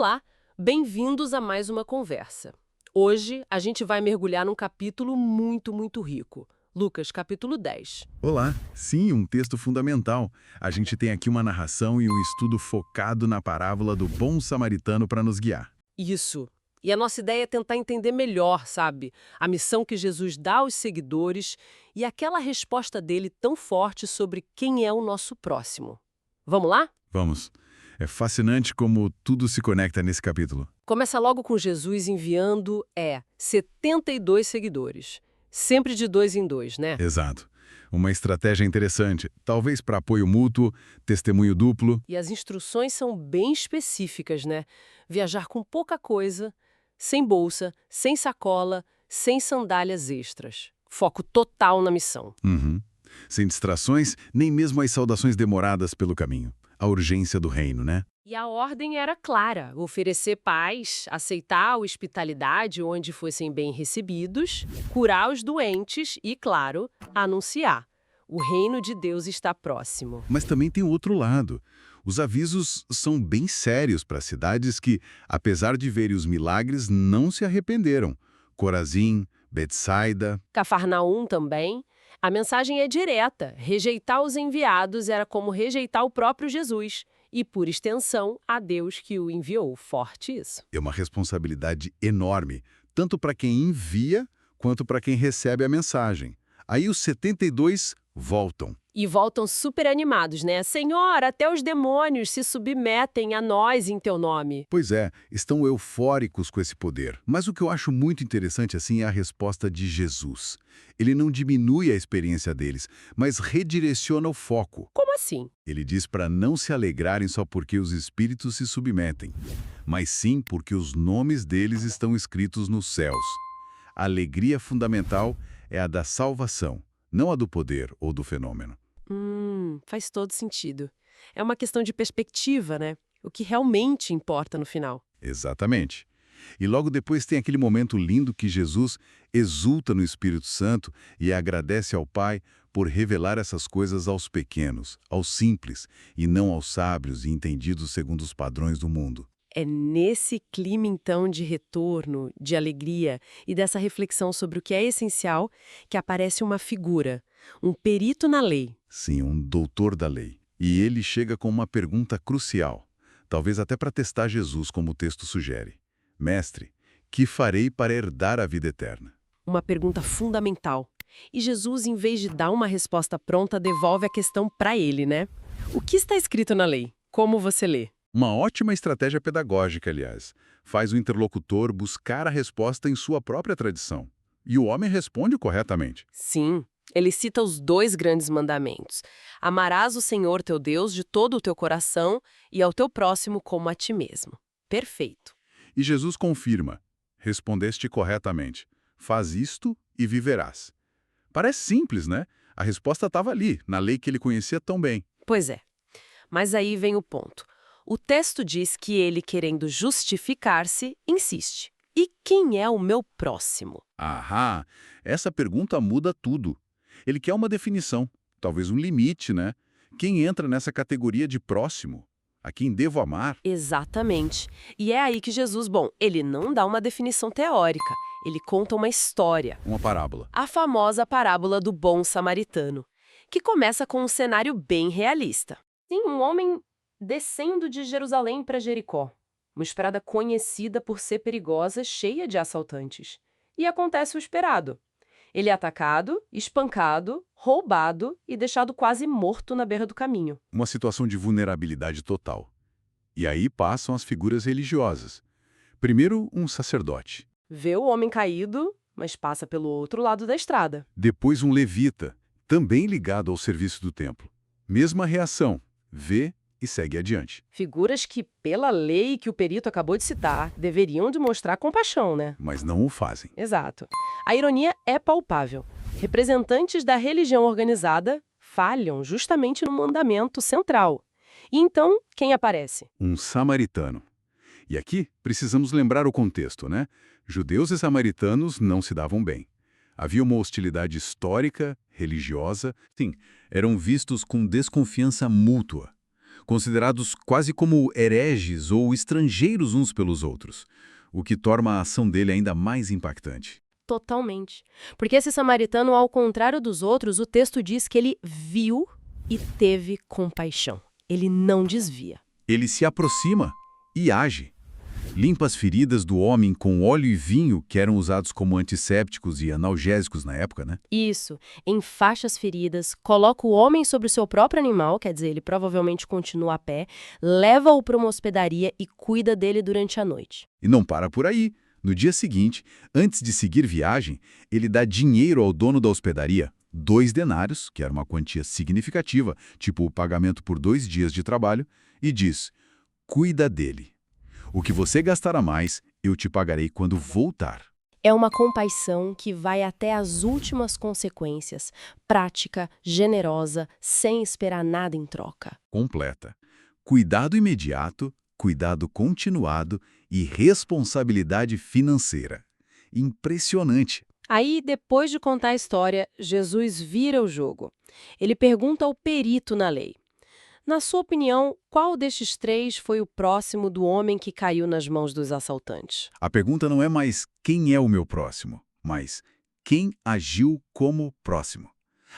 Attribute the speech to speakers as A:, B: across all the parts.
A: Olá, bem-vindos a mais uma conversa. Hoje a gente vai mergulhar num capítulo muito rico. Lucas, capítulo 10.
B: Olá, sim, um texto fundamental. A gente tem aqui uma narração e um estudo focado na parábola do bom samaritano para nos guiar.
A: Isso. E a nossa ideia é tentar entender melhor, sabe? A missão que Jesus dá aos seguidores e aquela resposta dele tão forte sobre quem é o nosso próximo. Vamos lá?
B: Vamos. É fascinante como tudo se conecta nesse capítulo.
A: Começa logo com Jesus enviando 72 seguidores. Sempre de dois em dois, né?
B: Exato. Uma estratégia interessante, talvez para apoio mútuo, testemunho duplo.
A: E as instruções são bem específicas, né? Viajar com pouca coisa, sem bolsa, sem sacola, sem sandálias extras. Foco total na missão.
B: Uhum. Sem distrações, nem mesmo as saudações demoradas pelo caminho. A urgência do reino, né?
A: E a ordem era clara: oferecer paz, aceitar a hospitalidade onde fossem bem recebidos, curar os doentes e, claro, anunciar. O reino de Deus está próximo.
B: Mas também tem o outro lado. Os avisos são bem sérios para cidades que, apesar de verem os milagres, não se arrependeram. Corazim, Betsaida.
A: Cafarnaum também. A mensagem é direta. Rejeitar os enviados era como rejeitar o próprio Jesus. E, por extensão, a Deus que o enviou. Forte isso.
B: É uma responsabilidade enorme, tanto para quem envia, quanto para quem recebe a mensagem. Aí os 72 voltam.
A: E voltam super animados, né? Senhor, até os demônios se submetem a nós em teu nome.
B: Pois é, estão eufóricos com esse poder. Mas o que eu acho muito interessante assim é a resposta de Jesus. Ele não diminui a experiência deles, mas redireciona o foco.
A: Como assim?
B: Ele diz para não se alegrarem só porque os espíritos se submetem, mas sim porque os nomes deles estão escritos nos céus. A alegria fundamental é a da salvação, não a do poder ou do fenômeno.
A: Faz todo sentido. É uma questão de perspectiva, né? O que realmente importa no final.
B: Exatamente. E logo depois tem aquele momento lindo que Jesus exulta no Espírito Santo e agradece ao Pai por revelar essas coisas aos pequenos, aos simples, e não aos sábios e entendidos segundo os padrões do mundo.
A: É nesse clima, então, de retorno, de alegria e dessa reflexão sobre o que é essencial que aparece uma figura, um perito na lei.
B: Sim, um doutor da lei. E ele chega com uma pergunta crucial, talvez até para testar Jesus, como o texto sugere. Mestre, que farei para herdar a vida eterna?
A: Uma pergunta fundamental. E Jesus, em vez de dar uma resposta pronta, devolve a questão para ele, né? O que está escrito na lei? Como você lê?
B: Uma ótima estratégia pedagógica, aliás. Faz o interlocutor buscar a resposta em sua própria tradição. E o homem responde corretamente.
A: Sim, ele cita os dois grandes mandamentos. Amarás o Senhor teu Deus de todo o teu coração e ao teu próximo como a ti mesmo. Perfeito.
B: E Jesus confirma. Respondeste corretamente. Faz isto e viverás. Parece simples, né? A resposta estava ali, na lei que ele conhecia tão bem.
A: Pois é. Mas aí vem o ponto. O texto diz que ele, querendo justificar-se, insiste. E quem é o meu próximo?
B: Ahá, essa pergunta muda tudo. Ele quer uma definição, talvez um limite, né? Quem entra nessa categoria de próximo? A quem devo amar?
A: Exatamente. E é aí que Jesus, ele não dá uma definição teórica, ele conta uma história.
B: Uma parábola.
A: A famosa parábola do bom samaritano, que começa com um cenário bem realista. Tem um homem descendo de Jerusalém para Jericó, uma estrada conhecida por ser perigosa, cheia de assaltantes. E acontece o esperado. Ele é atacado, espancado, roubado e deixado quase morto na beira do caminho.
B: Uma situação de vulnerabilidade total. E aí passam as figuras religiosas. Primeiro, um sacerdote.
A: Vê o homem caído, mas passa pelo outro lado da estrada.
B: Depois um levita, também ligado ao serviço do templo. Mesma reação. Vê e segue adiante.
A: Figuras que, pela lei que o perito acabou de citar, deveriam demonstrar compaixão, né?
B: Mas não o fazem.
A: Exato. A ironia é palpável. Representantes da religião organizada falham justamente no mandamento central. E então, quem aparece?
B: Um samaritano. E aqui precisamos lembrar o contexto, né? Judeus e samaritanos não se davam bem. Havia uma hostilidade histórica, religiosa. Sim, eram vistos com desconfiança mútua. considerados quase como hereges ou estrangeiros uns pelos outros, o que torna a ação dele ainda mais impactante.
A: Totalmente. Porque esse samaritano, ao contrário dos outros, o texto diz que ele viu e teve compaixão. Ele não desvia.
B: Ele se aproxima e age. Limpa as feridas do homem com óleo e vinho, que eram usados como antissépticos e analgésicos na época, né?
A: Isso, enfaixa as feridas, coloca o homem sobre o seu próprio animal, quer dizer, ele provavelmente continua a pé, leva-o para uma hospedaria e cuida dele durante a noite.
B: E não para por aí. No dia seguinte, antes de seguir viagem, ele dá dinheiro ao dono da hospedaria, 2 denários, que era uma quantia significativa, tipo o pagamento por 2 dias de trabalho, e diz: cuida dele. O que você gastar a mais, eu te pagarei quando voltar.
A: É uma compaixão que vai até as últimas consequências, prática, generosa, sem esperar nada em troca.
B: Completa. Cuidado imediato, cuidado continuado e responsabilidade financeira. Impressionante.
A: Aí, depois de contar a história, Jesus vira o jogo. Ele pergunta ao perito na lei: na sua opinião, qual destes 3 foi o próximo do homem que caiu nas mãos dos assaltantes?
B: A pergunta não é mais quem é o meu próximo, mas quem agiu como próximo.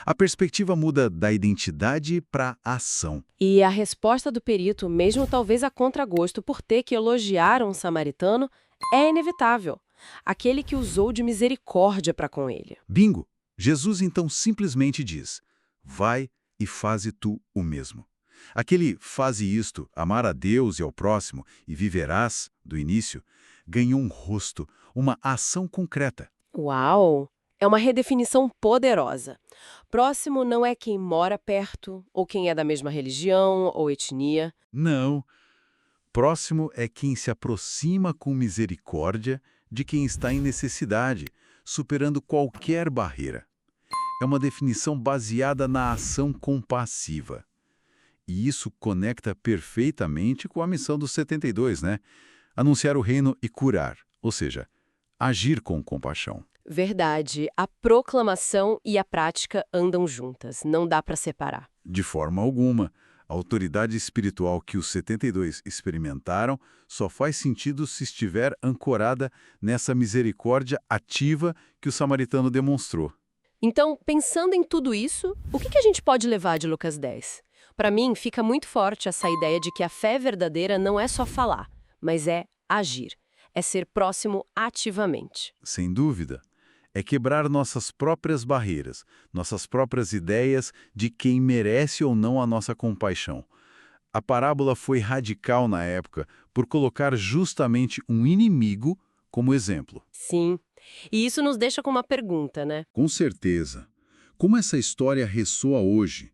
B: A perspectiva muda da identidade para a ação.
A: E a resposta do perito, mesmo talvez a contragosto por ter que elogiar um samaritano, é inevitável. Aquele que usou de misericórdia para com ele.
B: Bingo! Jesus então simplesmente diz: vai e faze tu o mesmo. Aquele faze isto, amar a Deus e ao próximo, e viverás, do início, ganhou um rosto, uma ação concreta.
A: Uau! É uma redefinição poderosa. Próximo não é quem mora perto, ou quem é da mesma religião ou etnia.
B: Não. Próximo é quem se aproxima com misericórdia de quem está em necessidade, superando qualquer barreira. É uma definição baseada na ação compassiva. E isso conecta perfeitamente com a missão dos 72, né? Anunciar o reino e curar, ou seja, agir com compaixão.
A: Verdade, a proclamação e a prática andam juntas, não dá para separar.
B: De forma alguma, a autoridade espiritual que os 72 experimentaram só faz sentido se estiver ancorada nessa misericórdia ativa que o samaritano demonstrou.
A: Então, pensando em tudo isso, o que a gente pode levar de Lucas 10? Para mim, fica muito forte essa ideia de que a fé verdadeira não é só falar, mas é agir, é ser próximo ativamente.
B: Sem dúvida. É quebrar nossas próprias barreiras, nossas próprias ideias de quem merece ou não a nossa compaixão. A parábola foi radical na época por colocar justamente um inimigo como exemplo.
A: Sim, e isso nos deixa com uma pergunta, né?
B: Com certeza. Como essa história ressoa hoje?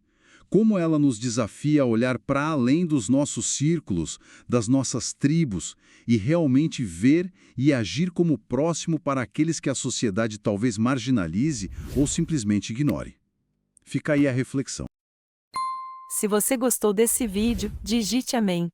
B: Como ela nos desafia a olhar para além dos nossos círculos, das nossas tribos, e realmente ver e agir como próximo para aqueles que a sociedade talvez marginalize ou simplesmente ignore. Fica aí a reflexão.
C: Se você gostou desse vídeo, digite amém.